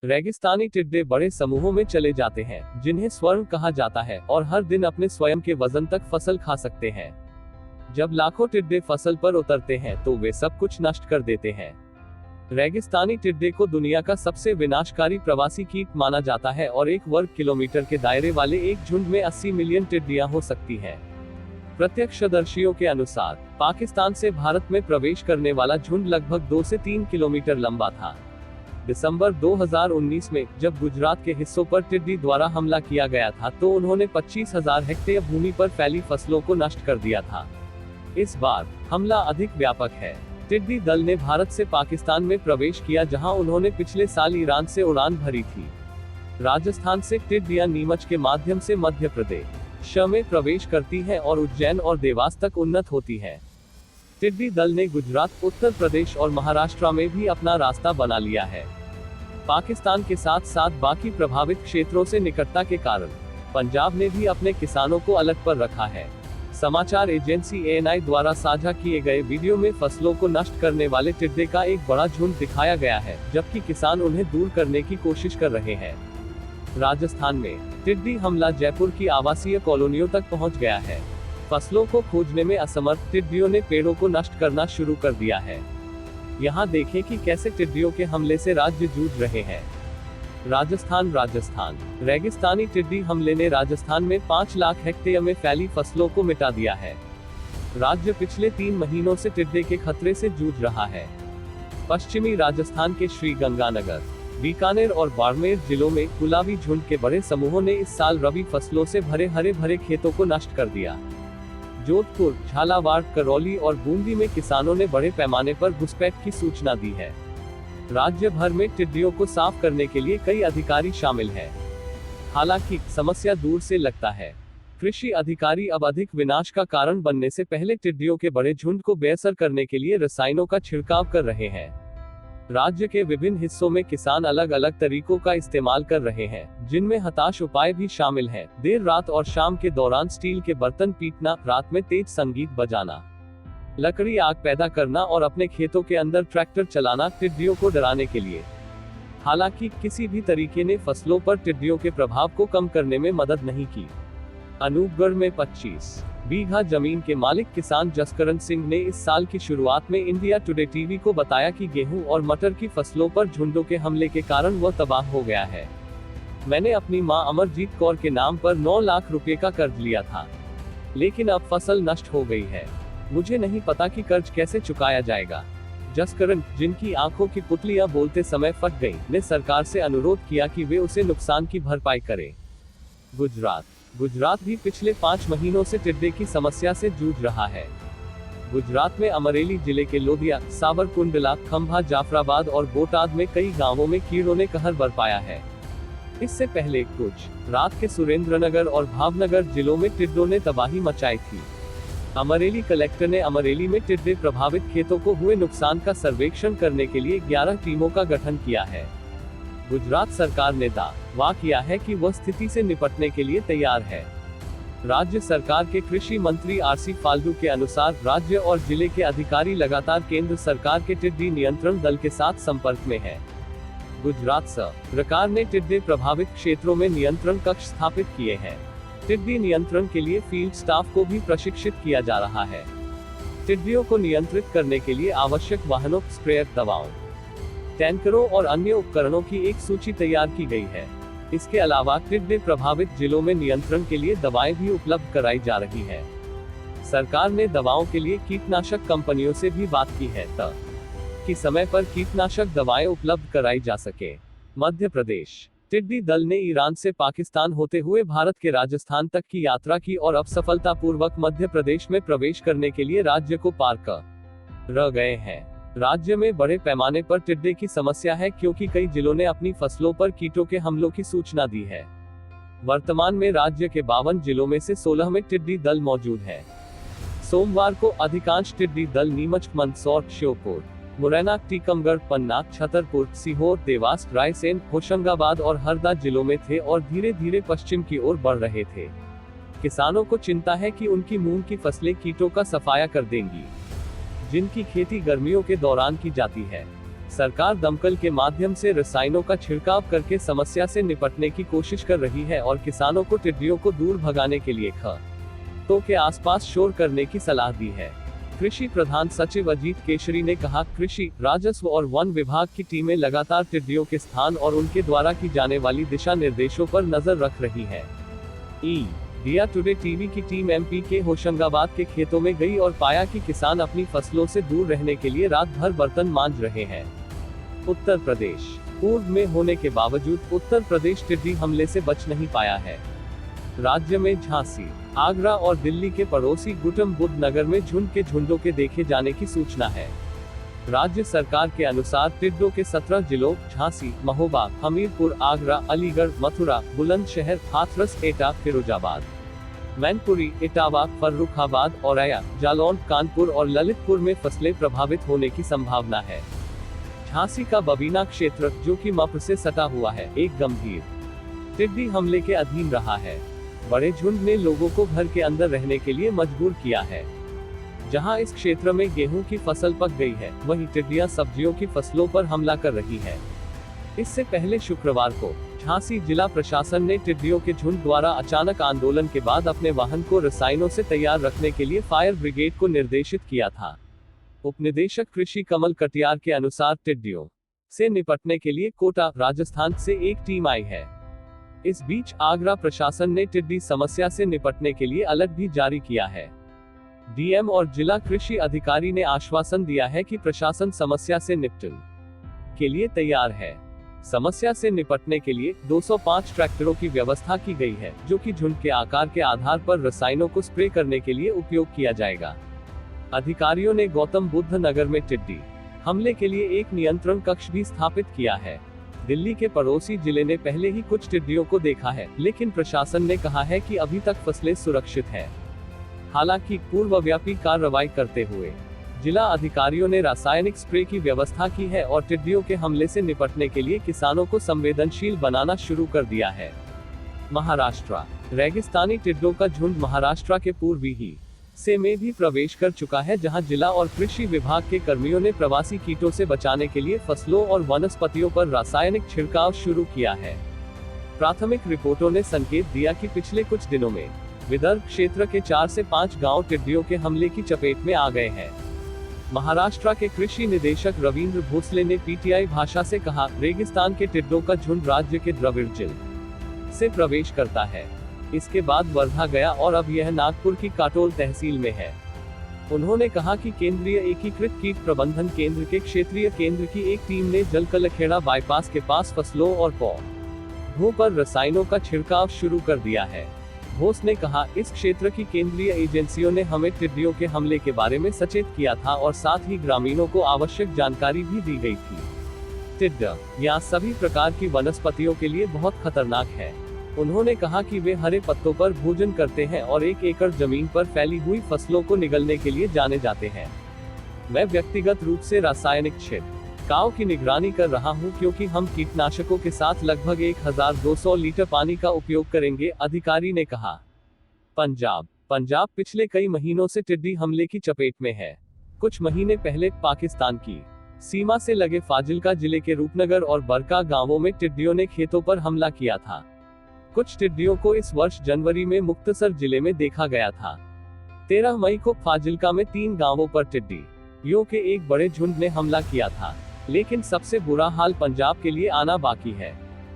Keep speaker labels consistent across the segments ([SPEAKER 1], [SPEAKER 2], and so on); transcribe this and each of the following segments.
[SPEAKER 1] रेगिस्तानी टिड्डे बड़े समूहों में चले जाते हैं, जिन्हें स्वर्ण कहा जाता है, और हर दिन अपने स्वयं के वजन तक फसल खा सकते हैं। जब लाखों टिड्डे फसल पर उतरते हैं तो वे सब कुछ नष्ट कर देते हैं। रेगिस्तानी टिड्डे को दुनिया का सबसे विनाशकारी प्रवासी कीट माना जाता है और 1 वर्ग किलोमीटर के दायरे वाले एक झुंड में 80 मिलियन टिड्डियां हो सकती हैं। प्रत्यक्षदर्शियों के अनुसार पाकिस्तान से भारत में प्रवेश करने वाला झुंड लगभग 2 से 3 किलोमीटर लंबा था। दिसंबर 2019 में जब गुजरात के हिस्सों पर टिड्डी द्वारा हमला किया गया था तो उन्होंने 25,000 हेक्टेयर भूमि पर फैली फसलों को नष्ट कर दिया था। इस बार हमला अधिक व्यापक है। टिड्डी दल ने भारत से पाकिस्तान में प्रवेश किया, जहां उन्होंने पिछले साल ईरान से उड़ान भरी थी। राजस्थान से टिड्डियां नीमच के माध्यम से मध्य प्रदेश में प्रवेश करती हैं और उज्जैन और देवास तक उन्नत होती हैं। टिड्डी दल ने गुजरात, उत्तर प्रदेश और महाराष्ट्र में भी अपना रास्ता बना लिया है। पाकिस्तान के साथ साथ बाकी प्रभावित क्षेत्रों से निकटता के कारण पंजाब ने भी अपने किसानों को अलर्ट पर रखा है। समाचार एजेंसी ANI द्वारा साझा किए गए वीडियो में फसलों को नष्ट करने वाले टिड्डे का एक बड़ा झुंड दिखाया गया है, जबकि किसान उन्हें दूर करने की कोशिश कर रहे हैं। राजस्थान में टिड्डी हमला जयपुर की आवासीय कॉलोनियों तक पहुंच गया है। फसलों को खोजने में असमर्थ टिड्डियों ने पेड़ों को नष्ट करना शुरू कर दिया है। यहाँ देखें कि कैसे टिड्डियों के हमले से राज्य जूझ रहे हैं। राजस्थान रेगिस्तानी टिड्डी हमले ने राजस्थान में 5 लाख हेक्टेयर में फैली फसलों को मिटा दिया है। राज्य पिछले 3 महीनों से टिड्डे के खतरे से जूझ रहा है। पश्चिमी राजस्थान के श्री गंगानगर, बीकानेर और बाड़मेर जिलों में गुलाबी झुंड के बड़े समूहों ने इस साल रबी फसलों से भरे हरे भरे खेतों को नष्ट कर दिया। जोधपुर, झालावाड़, करौली और बूंदी में किसानों ने बड़े पैमाने पर घुसपैठ की सूचना दी है। राज्य भर में टिड्डियों को साफ करने के लिए कई अधिकारी शामिल हैं। हालांकि समस्या दूर से लगता है। कृषि अधिकारी अब अधिक विनाश का कारण बनने से पहले टिड्डियों के बड़े झुंड को बेअसर करने के लिए रसायनों का छिड़काव कर रहे हैं। राज्य के विभिन्न हिस्सों में किसान अलग अलग तरीकों का इस्तेमाल कर रहे हैं, जिनमें हताश उपाय भी शामिल हैं। देर रात और शाम के दौरान स्टील के बर्तन पीटना, रात में तेज संगीत बजाना, लकड़ी आग पैदा करना और अपने खेतों के अंदर ट्रैक्टर चलाना टिड्डियों को डराने के लिए। हालांकि किसी भी तरीके ने फसलों पर टिड्डियों के प्रभाव को कम करने में मदद नहीं की। अनूपगढ़ में 25 बीघा जमीन के मालिक किसान जसकरण सिंह ने इस साल की शुरुआत में इंडिया टुडे टीवी को बताया कि गेहूं और मटर की फसलों पर झुंडों के हमले के कारण वह तबाह हो गया है। मैंने अपनी मां अमरजीत कौर के नाम पर 9 लाख रुपए का कर्ज लिया था, लेकिन अब फसल नष्ट हो गई है। मुझे नहीं पता कि कर्ज कैसे चुकाया जाएगा। जसकरण, जिनकी आंखों की पुतलियां बोलते समय फट गईं, ने सरकार से अनुरोध किया कि वे उसे नुकसान की भरपाई करे। गुजरात भी पिछले 5 महीनों से टिड्डे की समस्या से जूझ रहा है। गुजरात में अमरेली जिले के लोधिया, सावरकुंडला, खंभा, जाफराबाद और बोटाद में कई गांवों में कीड़ों ने कहर बरपाया है। इससे पहले कुछ रात के सुरेंद्रनगर और भावनगर जिलों में टिड्डों ने तबाही मचाई थी। अमरेली कलेक्टर ने अमरेली में टिड्डे प्रभावित खेतों को हुए नुकसान का सर्वेक्षण करने के लिए 11 टीमों का गठन किया है। गुजरात सरकार ने दावा किया है कि वह स्थिति से निपटने के लिए तैयार है। राज्य सरकार के कृषि मंत्री RC फाल्गू के अनुसार राज्य और जिले के अधिकारी लगातार केंद्र सरकार के टिड्डी नियंत्रण दल के साथ संपर्क में हैं। गुजरात सरकार ने टिड्डे प्रभावित क्षेत्रों में नियंत्रण कक्ष स्थापित किए हैं। टिड्डी नियंत्रण के लिए फील्ड स्टाफ को भी प्रशिक्षित किया जा रहा है। टिड्डियों को नियंत्रित करने के लिए आवश्यक वाहनों, स्प्रेयर, दवाओं, टैंकरों और अन्य उपकरणों की एक सूची तैयार की गई है। इसके अलावा टिड्डे प्रभावित जिलों में नियंत्रण के लिए दवाएं भी उपलब्ध कराई जा रही है। सरकार ने दवाओं के लिए कीटनाशक कंपनियों से भी बात की है ताकि समय पर कीटनाशक दवाएं उपलब्ध कराई जा सके। मध्य प्रदेश टिड्डी दल ने ईरान से पाकिस्तान होते हुए भारत के राजस्थान तक की यात्रा की और अब सफलतापूर्वक मध्य प्रदेश में प्रवेश करने के लिए राज्य को पार कर गए हैं। राज्य में बड़े पैमाने पर टिड्डे की समस्या है, क्योंकि कई जिलों ने अपनी फसलों पर कीटों के हमलों की सूचना दी है। वर्तमान में राज्य के 52 जिलों में से 16 में टिड्डी दल मौजूद है। सोमवार को अधिकांश टिड्डी दल नीमच, मंदसौर, श्योपुर, मुरैना, टीकमगढ़, पन्ना, छतरपुर, सीहोर, देवास, रायसेन, होशंगाबाद और हरदा जिलों में थे और धीरे धीरे पश्चिम की ओर बढ़ रहे थे। किसानों को चिंता है कि उनकी मूंग की फसलें कीटों का सफाया कर देंगी, जिनकी खेती गर्मियों के दौरान की जाती है। सरकार दमकल के माध्यम से रसायनों का छिड़काव करके समस्या से निपटने की कोशिश कर रही है और किसानों को टिड्डियों को दूर भगाने के लिए खेतों के आसपास शोर करने की सलाह दी है। कृषि प्रधान सचिव अजीत केशरी ने कहा, कृषि, राजस्व और वन विभाग की टीमें लगातार टिड्डियों के स्थान और उनके द्वारा की जाने वाली दिशा निर्देशों पर नजर रख रही है। इंडिया टुडे टीवी की टीम एमपी के होशंगाबाद के खेतों में गई और पाया कि किसान अपनी फसलों से दूर रहने के लिए रात भर बर्तन मांज रहे हैं। उत्तर प्रदेश पूर्व में होने के बावजूद उत्तर प्रदेश टिड्डी हमले से बच नहीं पाया है। राज्य में झांसी, आगरा और दिल्ली के पड़ोसी गौतम बुद्ध नगर में झुंड के झुंडों के देखे जाने की सूचना है। राज्य सरकार के अनुसार टिड्डों के 17 जिलों झांसी, महोबा, हमीरपुर, आगरा, अलीगढ़, मथुरा, बुलंदशहर, हाथरस, एटा, फिरोजाबाद, मैनपुरी, इटावा, फर्रुखाबाद, औरैया, जालौन, कानपुर और ललितपुर में फसलें प्रभावित होने की संभावना है। झांसी का बबीना क्षेत्र, जो कि मप्र से सटा हुआ है, एक गंभीर टिड्डी हमले के अधीन रहा है। बड़े झुंड ने लोगों को घर के अंदर रहने के लिए मजबूर किया है। जहां इस क्षेत्र में गेहूं की फसल पक गई है, वहीं टिड्डियां सब्जियों की फसलों पर हमला कर रही है। इससे पहले शुक्रवार को झांसी जिला प्रशासन ने टिड्डियों के झुंड द्वारा अचानक आंदोलन के बाद अपने वाहन को रसायनों से तैयार रखने के लिए फायर ब्रिगेड को निर्देशित किया था। उपनिदेशक कृषि कमल कटियार के अनुसार टिड्डियों से निपटने के लिए कोटा, राजस्थान से एक टीम आई है। इस बीच आगरा प्रशासन ने टिड्डी समस्या से निपटने के लिए अलर्ट भी जारी किया है। डीएम और जिला कृषि अधिकारी ने आश्वासन दिया है कि प्रशासन समस्या से निपटने के लिए तैयार है। समस्या से निपटने के लिए 205 ट्रैक्टरों की व्यवस्था की गई है, जो कि झुंड के आकार के आधार पर रसायनों को स्प्रे करने के लिए उपयोग किया जाएगा। अधिकारियों ने गौतम बुद्ध नगर में टिड्डी हमले के लिए एक नियंत्रण कक्ष भी स्थापित किया है। दिल्ली के पड़ोसी जिले ने पहले ही कुछ टिड्डियों को देखा है, लेकिन प्रशासन ने कहा है कि अभी तक फसलें सुरक्षित है। हालांकि पूर्वव्यापी कार्रवाई करते हुए जिला अधिकारियों ने रासायनिक स्प्रे की व्यवस्था की है और टिड्डियों के हमले से निपटने के लिए किसानों को संवेदनशील बनाना शुरू कर दिया है। महाराष्ट्र, रेगिस्तानी टिड्डों का झुंड महाराष्ट्र के पूर्वी हिस्से में भी प्रवेश कर चुका है, जहां जिला और कृषि विभाग के कर्मियों ने प्रवासी कीटों से बचाने के लिए फसलों और वनस्पतियों पर रासायनिक छिड़काव शुरू किया है। प्राथमिक रिपोर्टों ने संकेत दिया कि पिछले कुछ दिनों में विदर्भ क्षेत्र के 4 से 5 गांव टिड्डियों के हमले की चपेट में आ गए हैं। महाराष्ट्र के कृषि निदेशक रविंद्र भोसले ने पीटीआई भाषा से कहा, रेगिस्तान के टिड्डों का झुंड राज्य के द्रविड़ जिले से प्रवेश करता है। इसके बाद वर्धा गया और अब यह नागपुर की काटोल तहसील में है। उन्होंने कहा कि केंद्रीय एकीकृत कीट प्रबंधन केंद्र के क्षेत्रीय केंद्र की एक टीम ने जलकलखेड़ा बाईपास के पास फसलों और पौधों पर रसायनों का छिड़काव शुरू कर दिया है। घोष ने कहा, इस क्षेत्र की केंद्रीय एजेंसियों ने हमें टिड्डियों के हमले के बारे में सचेत किया था और साथ ही ग्रामीणों को आवश्यक जानकारी भी दी गई थी। टिड्डा यहाँ सभी प्रकार की वनस्पतियों के लिए बहुत खतरनाक है। उन्होंने कहा कि वे हरे पत्तों पर भोजन करते हैं और 1 एकड़ जमीन पर फैली हुई फसलों को निगलने के लिए जाने जाते हैं। मैं व्यक्तिगत रूप से रासायनिक छिड़काव की निगरानी कर रहा हूं, क्योंकि हम कीटनाशकों के साथ लगभग 1200 लीटर पानी का उपयोग करेंगे, अधिकारी ने कहा। पंजाब पिछले कई महीनों से टिड्डी हमले की चपेट में है। कुछ महीने पहले पाकिस्तान की सीमा से लगे फाजिल्का जिले के रूपनगर और बरका गांवों में टिड्डियों ने खेतों पर हमला किया था। कुछ टिड्डियों को इस वर्ष जनवरी में मुक्तसर जिले में देखा गया था। 13 मई को फाजिल्का में 3 गांवों पर टिड्डियों के एक बड़े झुंड ने हमला किया था। लेकिन सबसे बुरा हाल पंजाब के लिए आना बाकी है।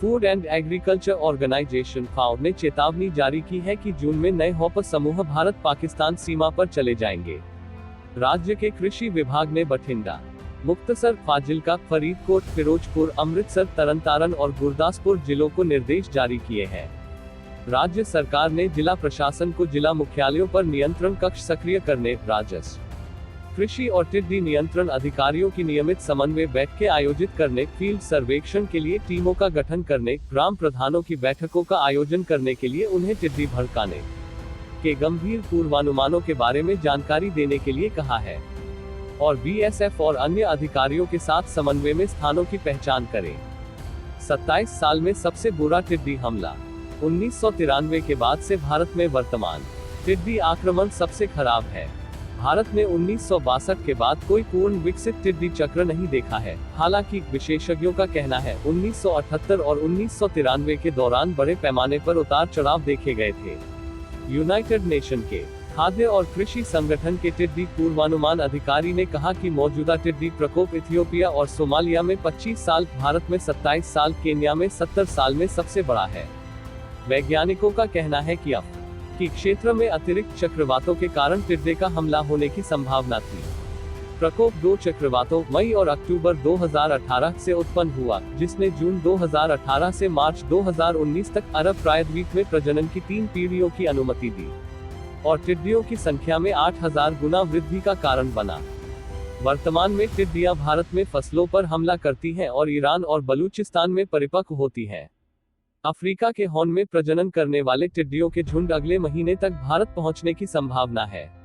[SPEAKER 1] फूड एंड एग्रीकल्चर ऑर्गेनाइजेशन फाओ ने चेतावनी जारी की है कि जून में नए हॉपर समूह भारत पाकिस्तान सीमा पर चले जाएंगे। राज्य के कृषि विभाग ने बठिंडा, मुक्तसर, फाजिल्का, फरीदकोट, फिरोजपुर, अमृतसर, तरनतारन और गुरदासपुर जिलों को निर्देश जारी किए हैं। राज्य सरकार ने जिला प्रशासन को जिला मुख्यालयों पर नियंत्रण कक्ष सक्रिय करने, राजस्व, कृषि और टिड्डी नियंत्रण अधिकारियों की नियमित समन्वय बैठकें आयोजित करने, फील्ड सर्वेक्षण के लिए टीमों का गठन करने, ग्राम प्रधानों की बैठकों का आयोजन करने के लिए उन्हें टिड्डी भड़काने के गंभीर पूर्वानुमानों के बारे में जानकारी देने के लिए कहा है और बीएसएफ और अन्य अधिकारियों के साथ समन्वय में स्थानों की पहचान करें। 27 साल में सबसे बुरा टिड्डी हमला 1993 के बाद से भारत में वर्तमान टिड्डी आक्रमण सबसे खराब है। भारत ने 1962 के बाद कोई पूर्ण विकसित टिड्डी चक्र नहीं देखा है। हालांकि विशेषज्ञों का कहना है 1978 और 1993 के दौरान बड़े पैमाने पर उतार चढ़ाव देखे गए थे। यूनाइटेड नेशन के खाद्य और कृषि संगठन के टिड्डी पूर्वानुमान अधिकारी ने कहा कि मौजूदा टिड्डी प्रकोप इथियोपिया और सोमालिया में 25 साल, भारत में 27 साल, केन्या में 70 साल में सबसे बड़ा है। वैज्ञानिकों का कहना है कि अब कि क्षेत्र में अतिरिक्त चक्रवातों के कारण टिड्डे का हमला होने की संभावना थी। प्रकोप 2 चक्रवातों मई और अक्टूबर 2018 से उत्पन्न हुआ, जिसने जून 2018 से मार्च 2019 तक अरब प्रायद्वीप में प्रजनन की 3 पीढ़ियों की अनुमति दी और टिड्डियों की संख्या में 8000 गुना वृद्धि का कारण बना। वर्तमान में टिड्डियां भारत में फसलों पर हमला करती हैं और ईरान और बलूचिस्तान में परिपक्व होती हैं। अफ्रीका के हॉर्न में प्रजनन करने वाले टिड्डियों के झुंड अगले महीने तक भारत पहुंचने की संभावना है।